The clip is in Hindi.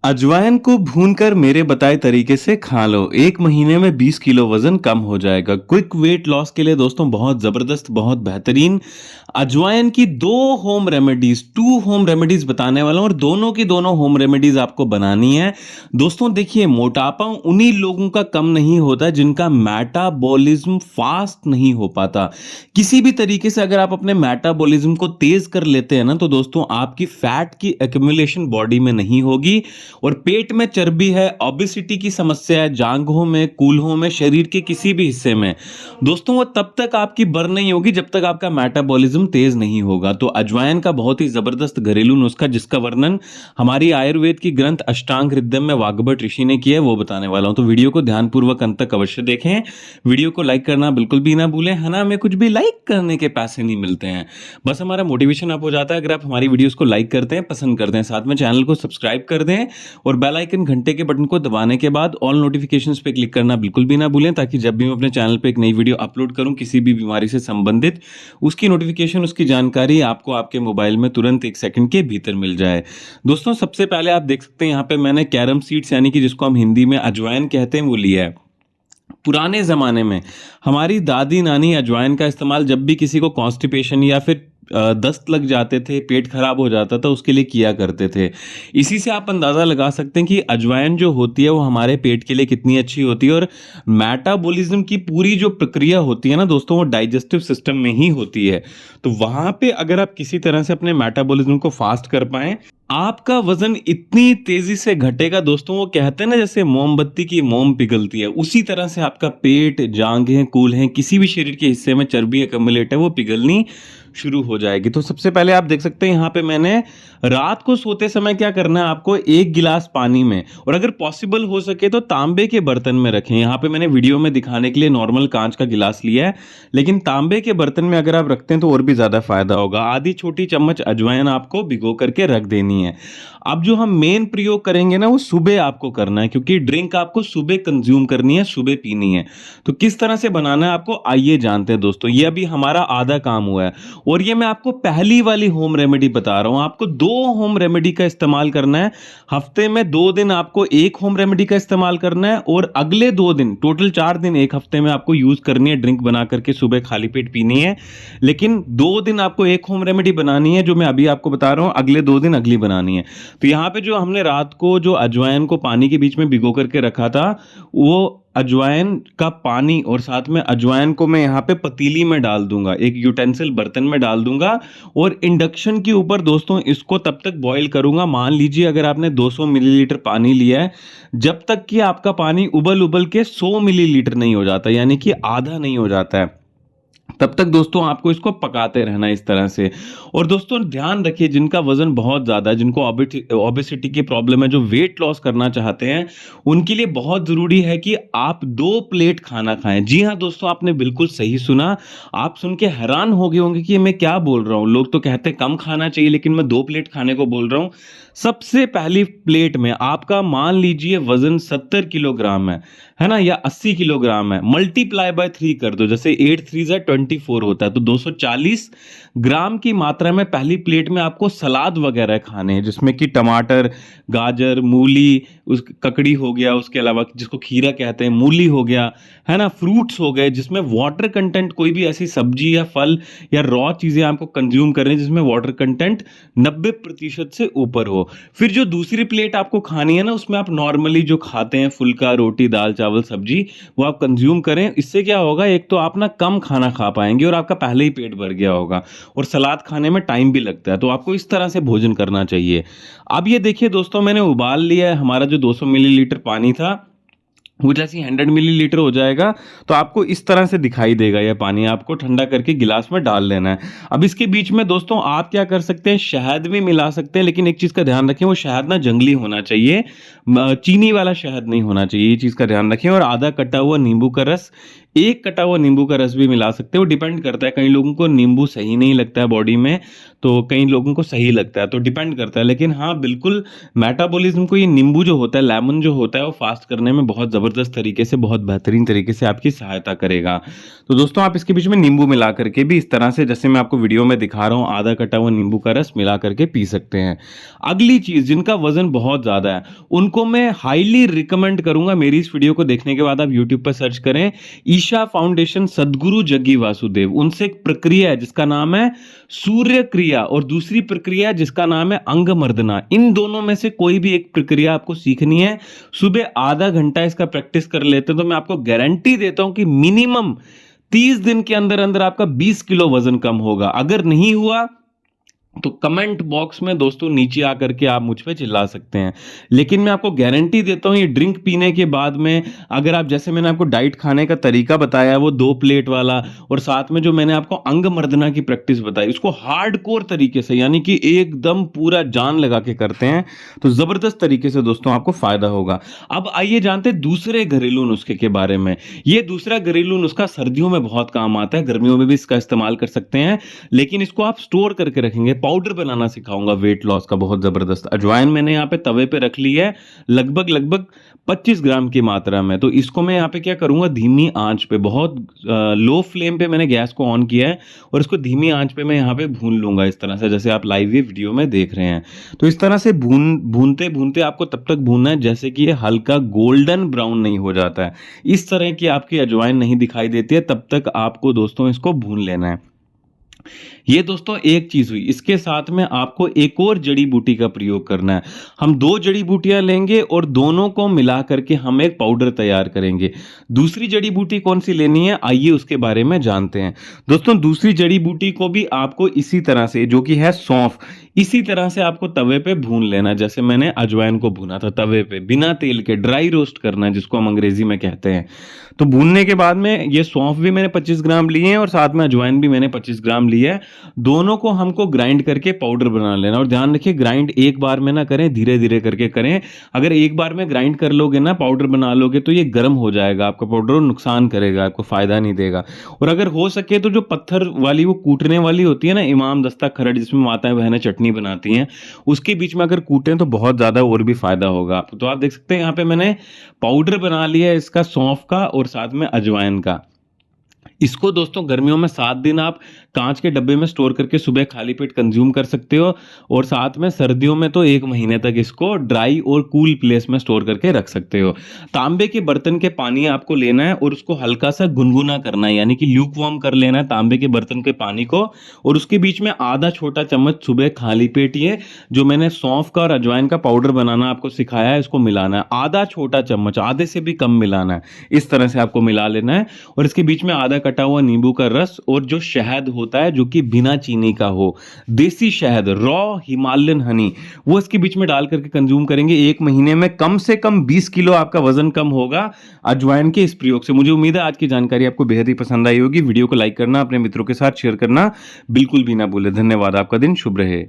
अजवाइन को भूनकर मेरे बताए तरीके से खा लो। 1 महीने में 20 किलो वजन कम हो जाएगा। क्विक वेट लॉस के लिए दोस्तों बहुत जबरदस्त, बहुत बेहतरीन अजवाइन की 2 होम रेमेडीज बताने वाला हूं और दोनों की दोनों होम रेमेडीज आपको बनानी है। दोस्तों देखिए, मोटापा उन्हीं लोगों का कम नहीं होता जिनका मेटाबॉलिज्म फास्ट नहीं हो पाता। किसी भी तरीके से अगर आप अपने मेटाबॉलिज्म को तेज कर लेते हैं ना, तो दोस्तों आपकी फैट की एक्यूमुलेशन बॉडी में नहीं होगी और पेट में चर्बी है, ओबेसिटी की समस्या है, जांघों में, कूल्हों में, शरीर के किसी भी हिस्से में, दोस्तों वो तब तक आपकी बर्न नहीं होगी जब तक आपका मेटाबॉलिज्म तेज नहीं होगा। तो अजवाइन का बहुत ही जबरदस्त घरेलू नुस्खा, जिसका वर्णन हमारी आयुर्वेद की ग्रंथ अष्टांग हृदय में वाग्भट ऋषि ने किया है, वो बताने वाला हूं। तो वीडियो को ध्यानपूर्वक अंत तक अवश्य देखें। वीडियो को लाइक करना बिल्कुल भी ना भूलें, है ना, हमें कुछ भी लाइक करने के पैसे नहीं मिलते हैं, बस हमारा मोटिवेशन अप हो जाता है अगर आप हमारी वीडियोस को लाइक करते हैं, पसंद करते हैं। साथ में चैनल को सब्सक्राइब कर दें और बेल आइकन घंटे के बटन को दबाने के बाद ऑल नोटिफिकेशंस पे क्लिक करना बिल्कुल भी ना भूलें, ताकि जब भी मैं अपने चैनल पे एक नई वीडियो अपलोड करूं किसी भी बीमारी से संबंधित, उसकी नोटिफिकेशन, उसकी जानकारी आपको आपके मोबाइल में तुरंत 1 सेकंड के भीतर मिल जाए। दोस्तों सबसे पहले आप देख सकते हैं यहाँ पे मैंने कैरम सीड्स, यानी कि जिसको हम हिंदी में अजवाइन कहते हैं, वो लिया है। पुराने जमाने में हमारी दादी नानी अजवाइन का इस्तेमाल जब भी किसी को कॉन्स्टिपेशन या फिर दस्त लग जाते थे, पेट खराब हो जाता था, उसके लिए किया करते थे। इसी से आप अंदाजा लगा सकते हैं कि अजवाइन जो होती है वो हमारे पेट के लिए कितनी अच्छी होती है। और मेटाबॉलिज्म की पूरी जो प्रक्रिया होती है ना दोस्तों, वो डाइजेस्टिव सिस्टम में ही होती है। तो वहां पे अगर आप किसी तरह से अपने मेटाबॉलिज्म को फास्ट कर पाए, आपका वजन इतनी तेजी से घटेगा दोस्तों, वो कहते हैं ना जैसे मोमबत्ती की मोम पिघलती है, उसी तरह से आपका पेट, जांघें, कूल्हें, किसी भी शरीर के हिस्से में चर्बी एक्युमुलेट है वो पिघलनी शुरू हो जाएगी। तो सबसे पहले आप देख सकते हैं यहाँ पे मैंने रात को सोते समय क्या करना है आपको, 1 गिलास पानी में, और अगर पॉसिबल हो सके तो तांबे के बर्तन में रखें। यहाँ पे मैंने वीडियो में दिखाने के लिए नॉर्मल कांच का गिलास लिया है, लेकिन तांबे के बर्तन में अगर आप रखते हैं तो और भी ज्यादा फायदा होगा। आधी छोटी चम्मच अजवाइन आपको भिगो करके रख देनी है। अब जो हम मेन प्रयोग करेंगे ना, वो सुबह आपको करना है, क्योंकि ड्रिंक आपको सुबह कंज्यूम करनी है, सुबह पीनी है। तो किस तरह से बनाना है आपको, आइए जानते हैं दोस्तों। ये अभी हमारा आधा काम हुआ है और ये मैं आपको पहली वाली होम रेमेडी बता रहा हूं। आपको 2 होम रेमेडी का इस्तेमाल करना है। हफ्ते में 2 दिन आपको 1 होम रेमेडी का इस्तेमाल करना है और अगले 2 दिन, टोटल 4 दिन एक हफ्ते में आपको यूज करनी है, ड्रिंक बना करके सुबह खाली पेट पीनी है। लेकिन 2 दिन आपको 1 होम रेमेडी बनानी है, जो मैं अभी आपको बता रहा हूं, अगले 2 दिन अगली बनानी है। तो यहाँ पे जो हमने रात को जो अजवाइन को पानी के बीच में भिगो करके रखा था, वो अजवाइन का पानी और साथ में अजवाइन को मैं यहाँ पे पतीली में डाल दूंगा, एक यूटेंसिल बर्तन में डाल दूंगा और इंडक्शन के ऊपर दोस्तों इसको तब तक बॉईल करूंगा। मान लीजिए अगर आपने 200 मिलीलीटर पानी लिया है, जब तक कि आपका पानी उबल उबल के 100 मिलीलीटर नहीं हो जाता, यानी कि आधा नहीं हो जाता है, तब तक दोस्तों आपको इसको पकाते रहना इस तरह से। और दोस्तों ध्यान रखिए, जिनका वजन बहुत ज्यादा है, जिनको ओबेसिटी की प्रॉब्लम है, जो वेट लॉस करना चाहते हैं, उनके लिए बहुत जरूरी है कि आप 2 प्लेट खाना खाएं। जी हाँ दोस्तों, आपने बिल्कुल सही सुना। आप सुन के हैरान हो गए होंगे कि मैं क्या बोल रहा हूं, लोग तो कहते हैं कम खाना चाहिए, लेकिन मैं 2 प्लेट खाने को बोल रहा हूं। सबसे पहली प्लेट में आपका मान लीजिए वजन 70 किलोग्राम है ना, या 80 किलोग्राम है, मल्टीप्लाई बाय 3 कर दो, जैसे 8 3 जा 24 होता है, तो 240 ग्राम की मात्रा में पहली प्लेट में आपको सलाद वगैरह खाने हैं, जिसमें कि टमाटर, गाजर, मूली, उस ककड़ी हो गया, उसके अलावा जिसको खीरा कहते हैं, मूली हो गया, है ना, फ्रूट्स हो गए, जिसमें वाटर कंटेंट, कोई भी ऐसी सब्जी या फल या रॉ चीजें आपको कंज्यूम करनी है जिसमें वाटर कंटेंट 90% से ऊपर हो। फिर जो दूसरी प्लेट आपको खानी है ना, उसमें आप नॉर्मली जो खाते हैं, फुल्का, रोटी, दाल, चावल, सब्जी, वो आप कंज्यूम करें। इससे क्या होगा, एक तो आप ना कम खाना खा पाएंगे और आपका पहले ही पेट भर गया होगा, और सलाद खाने में टाइम भी लगता है, तो आपको इस तरह से भोजन करना चाहिए। अब ये देखिए दोस्तों, मैंने उबाल लिया है, हमारा जो 200 मिलीलीटर पानी था वो जैसे 100 मिलीलीटर हो जाएगा तो आपको इस तरह से दिखाई देगा। यह पानी आपको ठंडा करके गिलास में डाल लेना है। अब इसके बीच में दोस्तों आप क्या कर सकते हैं, शहद भी मिला सकते हैं, लेकिन एक चीज का ध्यान रखें, वो शहद ना जंगली होना चाहिए, चीनी वाला शहद नहीं होना चाहिए, ये चीज का ध्यान रखें। और आधा कटा हुआ नींबू का रस एक कटा हुआ नींबू का रस भी मिला सकते हो, डिपेंड करता है, कई लोगों को नींबू सही नहीं लगता है बॉडी में, तो कई लोगों को सही लगता है, तो डिपेंड करता है। लेकिन हाँ, बिल्कुल मेटाबॉलिज्म को ये नींबू जो होता है, लेमन जो होता है, वो फास्ट करने में बहुत ज़बरदस्त तरीके से, बहुत बेहतरीन तरीके से आपकी सहायता करेगा। तो दोस्तों, आप इसके बीच में नींबू मिला करके भी इस तरह से, जैसे मैं आपको वीडियो में दिखा रहा हूँ, आधा कटा हुआ नींबू का रस मिला करके पी सकते हैं। अगली चीज़, जिनका वज़न बहुत ज़्यादा है, उनको मैं हाईली रिकमेंड करूँगा, मेरी इस वीडियो को देखने के बाद आप यूट्यूब पर सर्च करें, ईशा फाउंडेशन सद्गुरु जग्गी वासुदेव। उनसे एक प्रक्रिया है जिसका नाम है सूर्य क्रिया, और दूसरी प्रक्रिया जिसका नाम है अंग मर्दना। इन दोनों में से कोई भी एक प्रक्रिया आपको सीखनी है, सुबह आधा घंटा इसका प्रैक्टिस कर लेते हैं, तो मैं आपको गारंटी देता हूं कि मिनिमम 30 दिन के अंदर अंदर आपका 20 किलो वजन कम होगा। अगर नहीं हुआ तो कमेंट बॉक्स में दोस्तों नीचे आकर के आप मुझ पे चिल्ला सकते हैं, लेकिन मैं आपको गारंटी देता हूं, ये ड्रिंक पीने के बाद में, अगर आप, जैसे मैंने आपको डाइट खाने का तरीका बताया है वो 2 प्लेट वाला, और साथ में जो मैंने आपको अंग मर्दना की प्रैक्टिस बताई, उसको हार्डकोर तरीके से, यानी कि एकदम पूरा जान लगा के करते हैं, तो जबरदस्त तरीके से दोस्तों आपको फायदा होगा। अब आइए जानते हैं दूसरे घरेलू नुस्खे के बारे में। ये दूसरा घरेलू नुस्खा सर्दियों में बहुत काम आता है, गर्मियों में भी इसका इस्तेमाल कर सकते हैं, लेकिन इसको आप स्टोर करके रखेंगे। पाउडर बनाना सिखाऊंगा वेट लॉस का, बहुत जबरदस्त। अजवाइन मैंने यहाँ पे तवे पे रख ली है, लगभग लगभग 25 ग्राम की मात्रा में। तो इसको मैं यहाँ पे क्या करूंगा, धीमी आंच पे, बहुत लो फ्लेम पे मैंने गैस को ऑन किया है, और इसको धीमी आंच पे मैं यहाँ पे भून लूंगा, इस तरह से, जैसे आप लाइव वीडियो में देख रहे हैं। तो इस तरह से भूनते भूनते आपको तब तक भूनना है जैसे कि ये हल्का गोल्डन ब्राउन नहीं हो जाता है। इस तरह की आपकी अजवाइन नहीं दिखाई देती है, तब तक आपको दोस्तों इसको भून लेना है। ये दोस्तों एक चीज हुई। इसके साथ में आपको एक और जड़ी बूटी का प्रयोग करना है। हम 2 जड़ी बूटियां लेंगे और दोनों को मिला करके हम एक पाउडर तैयार करेंगे। दूसरी जड़ी बूटी कौन सी लेनी है, आइए उसके बारे में जानते हैं। दोस्तों, दूसरी जड़ी बूटी को भी आपको इसी तरह से, जो कि है सौंफ, इसी तरह से आपको तवे पे भून लेना, जैसे मैंने अजवाइन को भूना था तवे पे, बिना तेल के, ड्राई रोस्ट करना है जिसको हम अंग्रेजी में कहते हैं। तो भूनने के बाद में ये सौंफ भी मैंने 25 ग्राम लिए हैं, और साथ में अजवाइन भी मैंने 25 ग्राम ली है। दोनों को हमको ग्राइंड करके पाउडर बना लेना, और ध्यान रखिए ग्राइंड एक बार में ना करें, धीरे धीरे करके करें। अगर एक बार में ग्राइंड कर लोगे ना, पाउडर बना लोगे, तो ये गर्म हो जाएगा आपका पाउडर और नुकसान करेगा, आपको फायदा नहीं देगा। और अगर हो सके तो जो पत्थर वाली, वो कूटने वाली होती है ना, इमाम दस्ता खरड़, जिसमें माताएं बहनें चटनी बनाती हैं, उसके बीच में अगर कूटें तो बहुत ज्यादा और भी फायदा होगा। तो आप देख सकते हैं यहाँ पे मैंने पाउडर बना लिया है इसका, सौंफ का और साथ में अजवाइन का। इसको दोस्तों गर्मियों में 7 दिन आप कांच के डब्बे में स्टोर करके सुबह खाली पेट कंज्यूम कर सकते हो, और साथ में सर्दियों में तो 1 महीने तक इसको ड्राई और कूल प्लेस में स्टोर करके रख सकते हो। तांबे के बर्तन के पानी आपको लेना है और उसको हल्का सा गुनगुना करना है, यानी कि ल्यूक वार्म कर लेना है तांबे के बर्तन के पानी को, और उसके बीच में आधा छोटा चम्मच सुबह खाली पेट ये जो मैंने सौंफ का और अजवाइन का पाउडर बनाना आपको सिखाया है, इसको मिलाना है। आधा छोटा चम्मच, आधे से भी कम मिलाना है, इस तरह से आपको मिला लेना है। और इसके बीच में आधा कटा हुआ नींबू का रस और जो शहद होता है, जो कि बिना चीनी का हो, देसी शहद, रॉ हिमालयन हनी, वो इसके बीच में डाल करके कंज्यूम करेंगे। 1 महीने में कम से कम 20 किलो आपका वजन कम होगा अजवाइन के इस प्रयोग से। मुझे उम्मीद है आज की जानकारी आपको बेहद ही पसंद आई होगी। वीडियो को लाइक करना, अपने मित्रों के साथ शेयर करना बिल्कुल भी ना भूले। धन्यवाद, आपका दिन शुभ रहे।